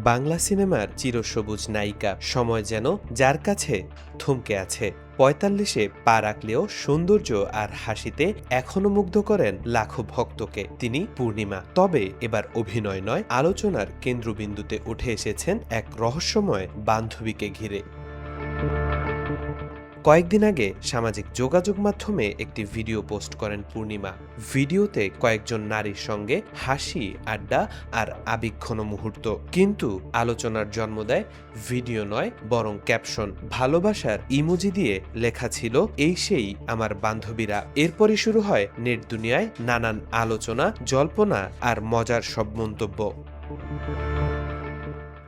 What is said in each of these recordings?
বাংলা সিনেমার চিরসবুজ নায়িকা সময় যেন যার কাছে থমকে আছে। ৪৫-এ পা রাখলেও সৌন্দর্য আর হাসিতে এখনো মুগ্ধ করেন লাখো ভক্তকে। তিনি পূর্ণিমা। তবে এবার অভিনয় নয়, আলোচনার কেন্দ্রবিন্দুতে উঠে এসেছেন এক রহস্যময় বান্ধবীকে ঘিরে। কয়েকদিন আগে সামাজিক যোগাযোগ মাধ্যমে একটি ভিডিও পোস্ট করেন পূর্ণিমা। ভিডিওতে কয়েকজন নারীর সঙ্গে হাসি, আড্ডা আর আবেগঘন মুহূর্ত। কিন্তু আলোচনার জন্ম দেয় ভিডিও নয়, বরং ক্যাপশন। ভালোবাসার ইমোজি দিয়ে লেখা ছিল, এই সেই আমার বান্ধবীরা। এরপরই শুরু হয় নেট দুনিয়ায় নানান আলোচনা, জল্পনা আর মজার সব মন্তব্য।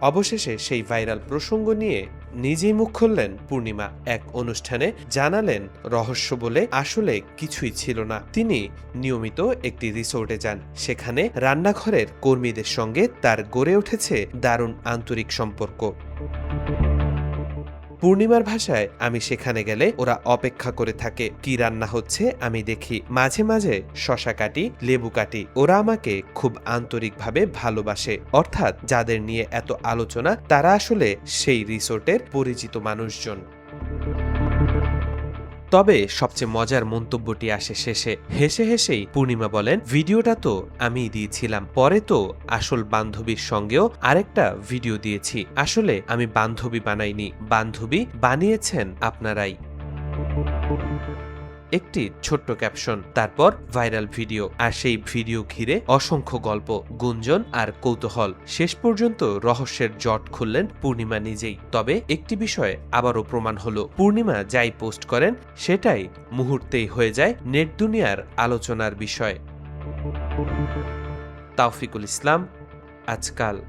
অবশেষে সেই ভাইরাল প্রসঙ্গ নিয়ে নিজেই মুখ খুললেন পূর্ণিমা। এক অনুষ্ঠানে জানালেন, রহস্য বলে আসলে কিছুই ছিল না। তিনি নিয়মিত একটি রিসোর্টে যান। সেখানে রান্নাঘরের কর্মীদের সঙ্গে তার গড়ে উঠেছে দারুণ আন্তরিক সম্পর্ক। পূর্ণিমার ভাষায়, আমি সেখানে গেলে ওরা অপেক্ষা করে থাকে। কি রান্না হচ্ছে আমি দেখি, মাঝে মাঝে শশা কাটি, লেবু কাটি। ওরা আমাকে খুব আন্তরিকভাবে ভালোবাসে। অর্থাৎ যাদের নিয়ে এত আলোচনা তারা আসলে সেই রিসোর্টের পরিচিত মানুষজন। তবে সবচেয়ে মজার মন্তব্যটি আসে শেষে। হেসে হেসেই পূর্ণিমা বলেন, ভিডিওটা তো আমিই দিয়েছিলাম। পরে তো আসল বান্ধবীর সঙ্গেও আরেকটা ভিডিও দিয়েছি। আসলে আমি বান্ধবী বানাইনি, বান্ধবী বানিয়েছেন আপনারাই। একটি ছোট্ট ক্যাপশন, তারপর ভাইরাল ভিডিও। আর সেই ভিডিও ঘিরে অসংখ্য গল্প, গুঞ্জন আর কৌতূহল। শেষ পর্যন্ত রহস্যের জট খুললেন পূর্ণিমা নিজেই। তবে একটি বিষয় আবারও প্রমাণ হলো, পূর্ণিমা যাই পোস্ট করেন সেটাই মুহূর্তেই হয়ে যায় নেট দুনিয়ার আলোচনার বিষয়। তাওফিকুল ইসলাম, আজকাল।